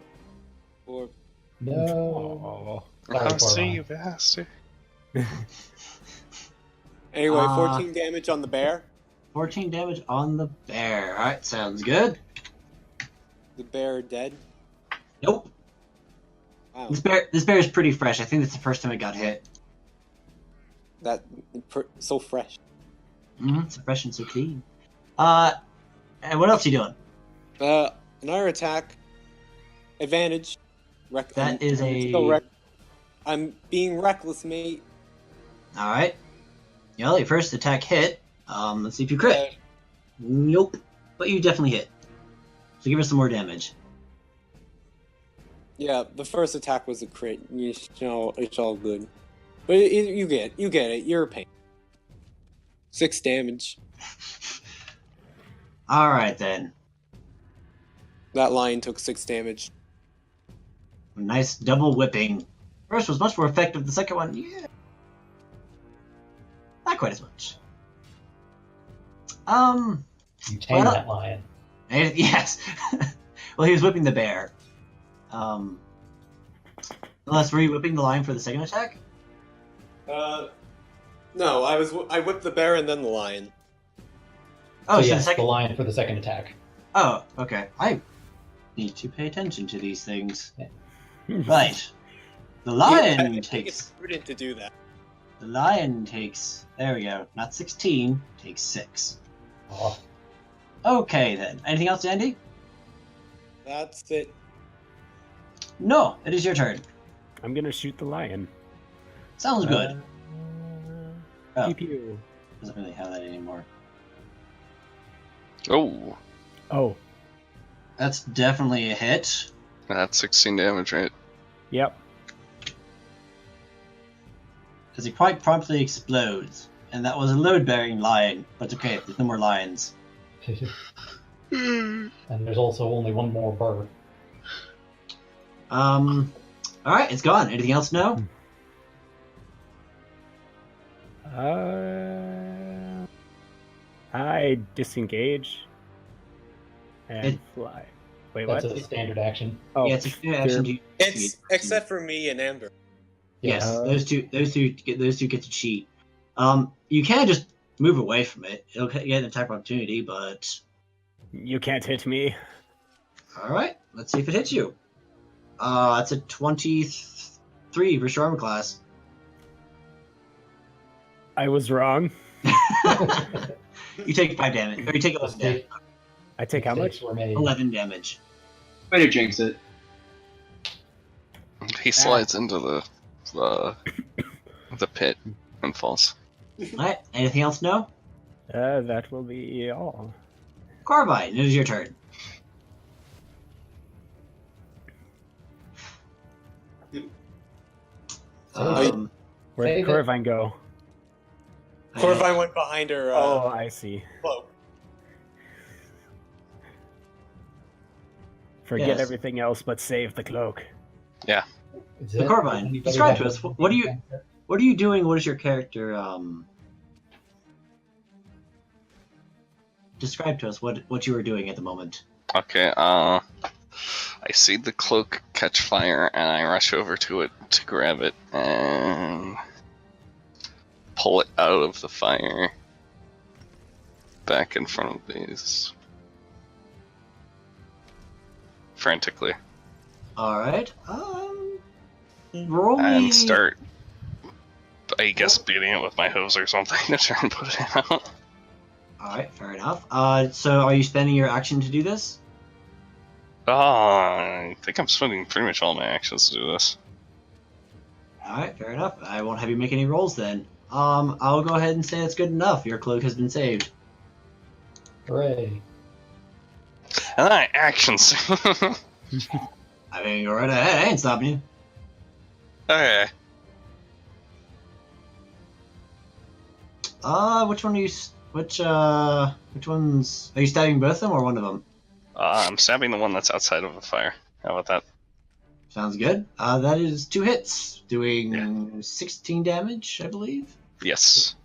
No. Oh. Sorry, I'll see Corvine. you, bastard. anyway, 14 damage on the bear. 14 damage on the bear. Alright, sounds good. The bear dead. Nope. Wow. This bear is pretty fresh. I think that's the first time it got hit. So fresh. So fresh and so clean. And what else are you doing? Another attack. Advantage. That is a... still I'm being reckless, mate. Alright. Well, your first attack hit. Let's see if you crit. Nope. But you definitely hit. So give us some more damage. Yeah, the first attack was a crit. You know, it's all good. But you get it. You're a pain. 6 damage. Alright then. That lion took 6 damage. Nice double whipping. First was much more effective. The second one, yeah. Not quite as much. You tame well- that lion. Yes. Well, he was whipping the bear. Unless, were you whipping the lion for the second attack? No, I whipped the bear and then the lion. Oh, So so yes, the second... the lion for the second attack. Oh, okay. I need to pay attention to these things. Yeah. Right. The I lion think it's takes... prudent to do that. The lion takes... There we go. Not 16. Takes 6. Oh, Okay, then. Anything else, Andy? That's it. No, it is your turn. I'm gonna shoot the lion. Sounds good. Oh, Pew pew. doesn't really have that anymore. Oh, Oh, That's definitely a hit. that's 16 damage, right? yep. Because he quite promptly explodes. And that was a load-bearing lion. But okay, there's no more lions. and there's also only one more bird. Alright, it's gone. Anything else now? I disengage and fly. Wait, That's what? a standard action. Oh, Yeah, it's a good action. there- It's except for me and Amber. Yes, Yeah. those two get to cheat. You can just move away from it. It'll get an attack opportunity, but you can't hit me. all right. Let's see if it hits you. That's a 23 for your armor class. I was wrong. You take 5 damage, or you take 11 damage. I take how much? Mistakes were made. 11 damage. Way to jinx it. He slides into the pit and falls. All right. Anything else? No. That will be all. Carbine, it is your turn. Um, Where did Save it. Corvine go? Corvine went behind her Oh, I see. cloak. Forget Yes. everything else but save the cloak. Is The it- Carbine, anybody describe have to us, a- what are you doing? What is your character? Describe to us what you were doing at the moment. Okay, I see the cloak catch fire and I rush over to it to grab it and pull it out of the fire back in front of these frantically All right. Roll me. and start, I guess, beating it with my hose or something to try and put it out. All right, fair enough. So are you spending your action to do this? I think I'm spending pretty much all my actions to do this. All right, fair enough. I won't have you make any rolls then. I'll go ahead and say that's good enough. Your cloak has been saved. Hooray. And then I actions. I mean, go right ahead. I ain't stopping you. Okay. Which one are you? Which ones? Are you stabbing both of them or one of them? I'm stabbing the one that's outside of the fire. How about that? Sounds good. That is 2 hits, doing 16 damage, I believe. Yes.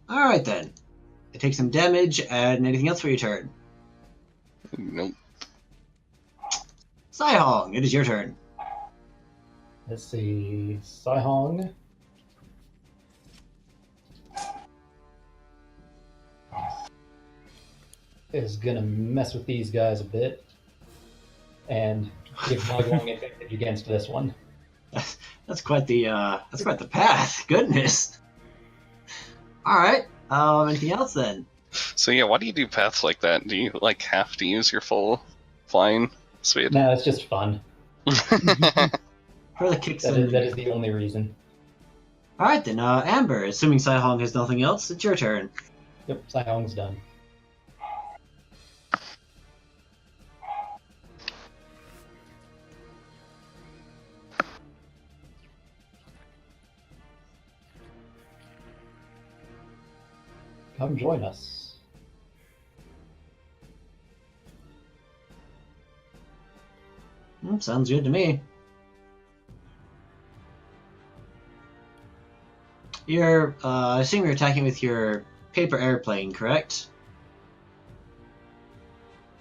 Alright then. It takes some damage, and anything else for your turn? Nope. Saihong, it is your turn. Let's see. Saihong. Is gonna mess with these guys a bit and give Muglong advantage against this one. That's quite the path. Goodness. Alright. Anything else then? So yeah, why do you do paths like that? Do you like have to use your full flying speed? No, it's just fun. For the kicks. That is the only reason. Alright then, Amber, assuming Saihong has nothing else, it's your turn. Yep, Saihong's done. Come join us. Sounds good to me. I assume you're attacking with your paper airplane, correct?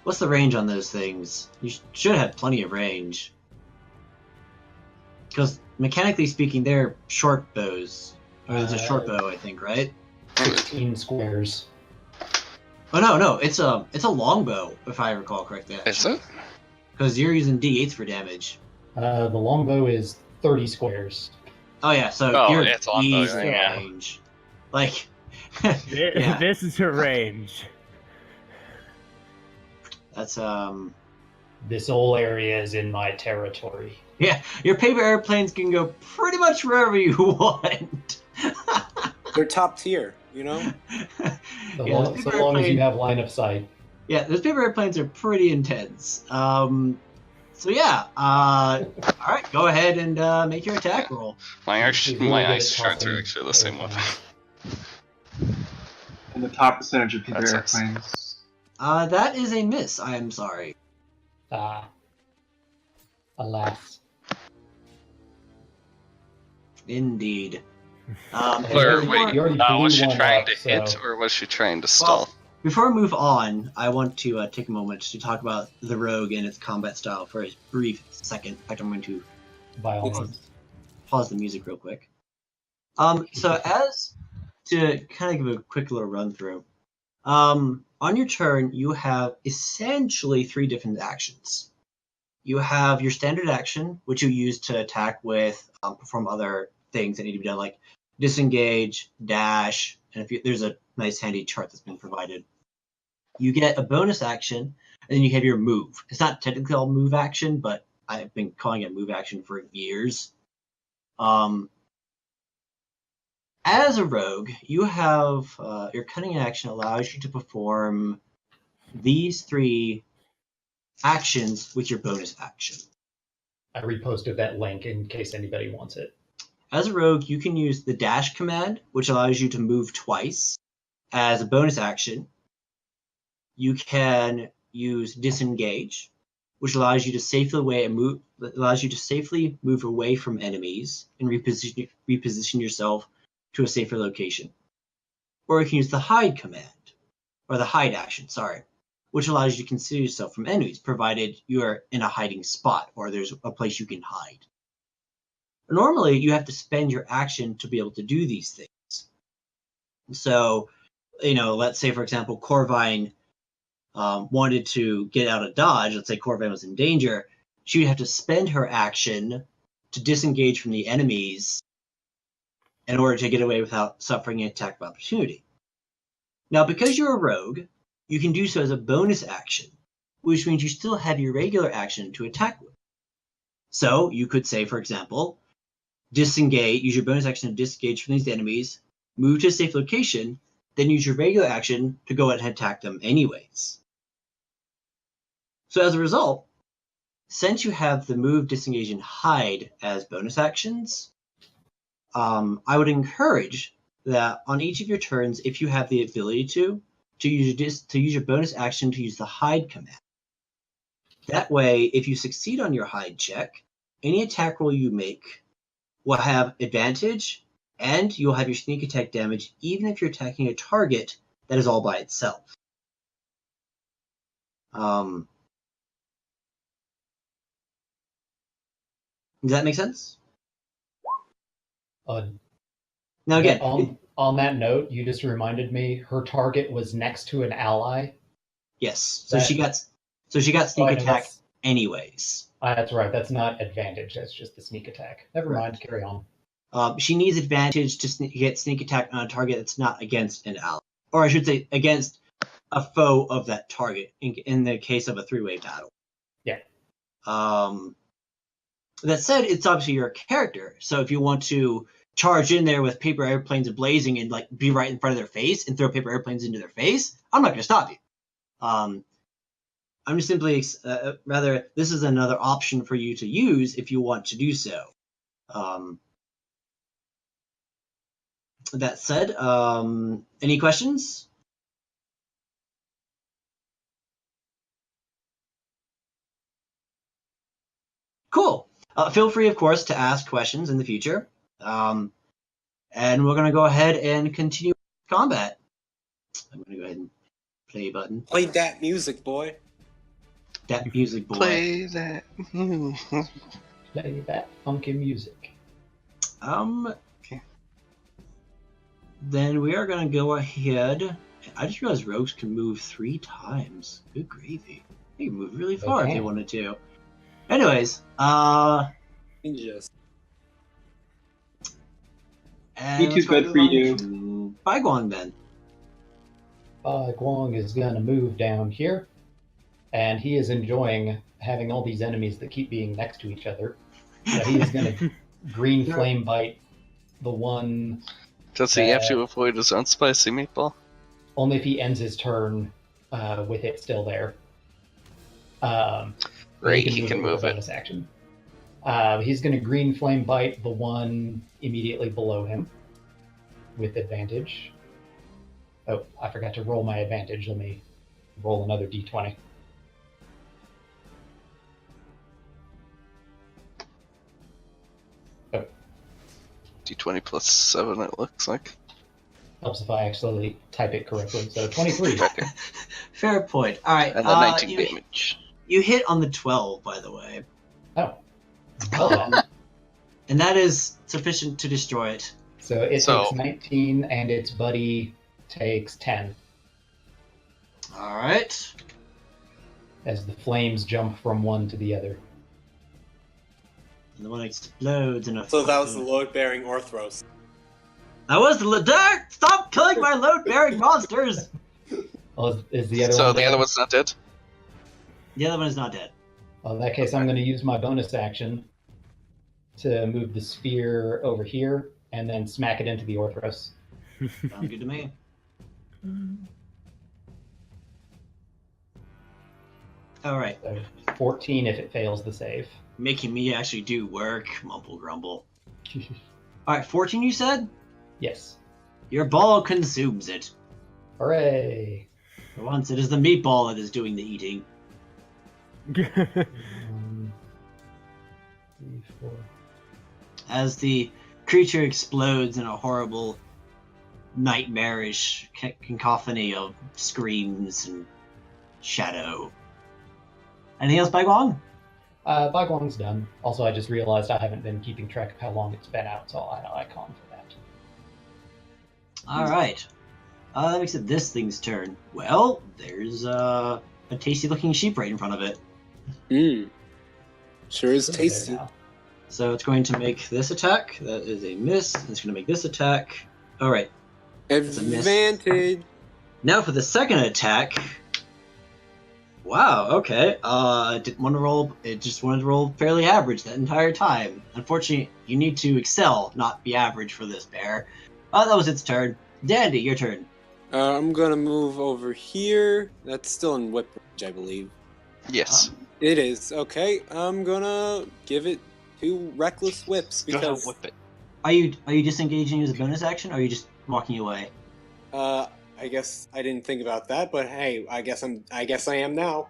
What's the range on those things? You should have plenty of range. Because, mechanically speaking, they're short bows. Or it's a short bow, I think, right? 16 squares. Oh no, it's a long bow, if I recall correctly. Is it? Because you're using d8s for damage. The longbow is 30 squares. Oh yeah, so you're it's longbow, easy yeah. range. Like, This is her range. That's This whole area is in my territory. yeah, your paper airplanes can go pretty much wherever you want. They're top tier, you know? So Yeah, long, those so paper long as you airplane- have line of sight. Yeah, those paper airplanes are pretty intense. So yeah, alright, go ahead and make your attack roll. My He's really good ice at shards are tossing actually the same weapon. airplanes. And the top percentage of paper That's us. airplanes. That is a miss, I am sorry. Alas. Indeed. Or before- wait, you already blew was she one trying up, to hit, so- or was she trying to stall? Before we move on, I want to take a moment to talk about the rogue and its combat style for a brief second. In fact, I'm going to By all Yes. means. pause the music real quick. So as to kind of give a quick little run through, on your turn you have essentially 3 different actions. You have your standard action, which you use to attack with, perform other things that need to be done, like disengage, dash, and there's a nice handy chart that's been provided. You get a bonus action, and then you have your move. It's not technically called move action, but I've been calling it move action for years. As a rogue, you have your cunning action allows you to perform these 3 actions with your bonus action. I reposted that link in case anybody wants it. As a rogue, you can use the dash command, which allows you to move twice. As a bonus action, you can use disengage, which allows you to safely move away from enemies and reposition yourself to a safer location. Or you can use the hide command, or the hide action, which allows you to conceal yourself from enemies, provided you are in a hiding spot or there's a place you can hide. Normally, you have to spend your action to be able to do these things. So, let's say, for example, Corvine wanted to get out of dodge. Let's say Corvine was in danger. She would have to spend her action to disengage from the enemies in order to get away without suffering an attack of opportunity. Now, because you're a rogue, you can do so as a bonus action, which means you still have your regular action to attack with. So you could say, for example, disengage, use your bonus action to disengage from these enemies, move to a safe location, then use your regular action to go ahead and attack them anyways. So as a result, since you have the move, disengage, and hide as bonus actions, I would encourage that on each of your turns, if you have the ability to use your bonus action to use the hide command. That way, if you succeed on your hide check, any attack roll you make will have advantage And you'll have your sneak attack damage even if you're attacking a target that is all by itself. Does that make sense? Now again, on that note, you just reminded me her target was next to an ally. yes. So she got sneak attack anyways. That's right. That's not advantage. That's just the sneak attack. Never mind. Carry on. She needs advantage to get sneak attack on a target that's not against an ally, or I should say against a foe of that target. In the case of a three-way battle. Yeah. That said, it's obviously your character. So if you want to charge in there with paper airplanes blazing and like be right in front of their face and throw paper airplanes into their face, I'm not going to stop you. I'm just simply rather this is another option for you to use if you want to do so. That said, any questions? Cool. Feel free, of course, to ask questions in the future. And we're going to go ahead and continue combat. I'm going to go ahead and play button. Play that music, boy. That music, boy. Play that. Play that funky music. Okay. Then we are going to go ahead. I just realized rogues can move 3 times. Good gravy. They can move really far if they wanted to. Anyways, Ninjas. Me too good for you. Baiguang then. Guang is gonna move down here, and he is enjoying having all these enemies that keep being next to each other. So he is gonna green flame bite the one. Does he have to avoid his own spicy meatball? Only if he ends his turn with it still there. Great, he can move it. Bonus action. He's going to green flame bite the one immediately below him with advantage. Oh, I forgot to roll my advantage. Let me roll another d20. Oh. D20 plus 7, it looks like. Helps if I actually type it correctly. So 23. Fair point. All right. And then 19 damage. You hit on the 12, by the way. Oh. Well, and that is sufficient to destroy it. So it takes 19, and its buddy takes 10. All right. As the flames jump from one to the other. And the one explodes in a... So that was the load-bearing Orthros. That was the Dirt! Stop killing my load-bearing monsters! Oh, is the other one So the dead? other one's not dead? The other one is not dead. Well, in that case, I'm going to use my bonus action to move the sphere over here and then smack it into the Orthros. Sounds good to me. All right. So 14 if it fails the save. Making me actually do work. Mumble grumble. All right, 14 you said? Yes. Your ball consumes it. Hooray! For once, it is the meatball that is doing the eating. 3, 4. As the creature explodes in a horrible, nightmarish cacophony of screams and shadow. Anything else, Baiguang? Baiguang's done. Also, I just realized I haven't been keeping track of how long it's been out, so I'll add an icon for that. Alright. That makes it this thing's turn. Well, there's a tasty-looking sheep right in front of it. Mmm. Sure is tasty. Now. So it's going to make this attack. That is a miss. And it's going to make this attack. Alright. Advantage. Now for the second attack. Wow, okay. Didn't want to roll. It just wanted to roll fairly average that entire time. Unfortunately, you need to excel, not be average for this bear. That was its turn. Dandy, your turn. I'm gonna move over here. That's still in whip range, I believe. Yes. It is. Okay, I'm gonna give it 2 reckless whips Go ahead and because whip it. Are you disengaging as a bonus action, or are you just walking away? I guess I didn't think about that, but hey, I guess I am now.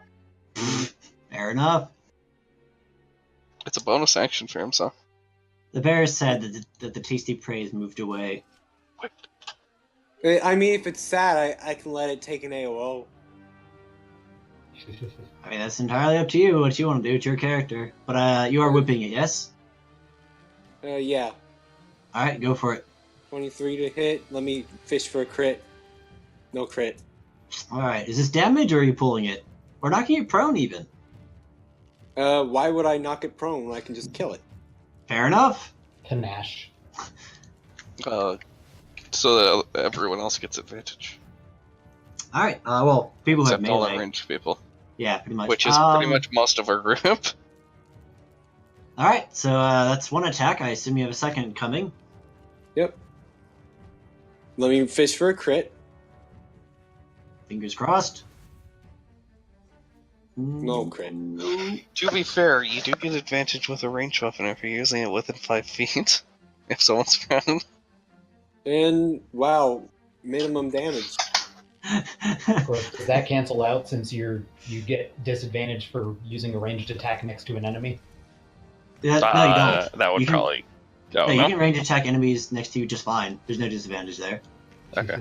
Fair enough. It's a bonus action for him, so. The bear is sad that the tasty prey has moved away. I mean, if it's sad, I can let it take an AOO. I mean, that's entirely up to you. What you want to do. It's your character. But you are whipping it, yes? Yeah. Alright, go for it. 23 to hit. Let me fish for a crit. No crit. Alright, is this damage or are you pulling it? Or knocking it prone even? Why would I knock it prone when I can just kill it? Fair enough. Panache. So that everyone else gets advantage. Alright, well, people who have Except all the melee. ranged people. Yeah, pretty much. Which is pretty much most of our group. Alright, so that's one attack. I assume you have a second coming. Yep. Let me fish for a crit. Fingers crossed. No crit. To be fair, you do get advantage with a ranged weapon if you're using it within 5 feet. If someone's found. And, wow, minimum damage. Of course, does that cancel out since you get disadvantage for using a ranged attack next to an enemy? No, you don't. That would You can- probably. No, Oh, you no? can range attack enemies next to you just fine. There's no disadvantage there. Okay.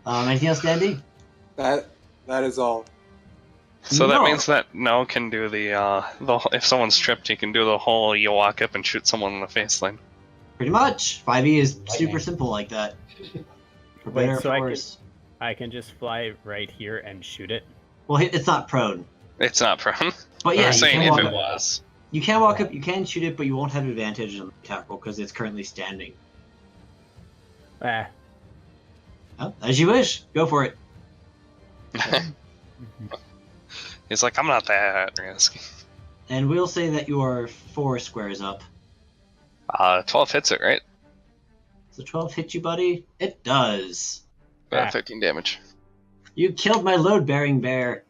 Anything else, Dandy? That is all. So that No. means that No can do the if someone's tripped, he can do the whole you walk up and shoot someone in the face thing. Pretty much. 5e is Lightning. super simple like that. For Wait, better or so for I can- worse. I can just fly right here and shoot it. Well, it's not prone. It's not prone. But yeah, I'm you saying can, if walk it up, was. you can walk up, you can shoot it, but you won't have advantage on the attack roll because it's currently standing. Ah. Oh, as you wish. Go for it. He's like, I'm not that risky. And we'll say that you are 4 squares up. 12 hits it, right? So 12 hit you, buddy? It does. Ah. 15 damage. You killed my load-bearing bear.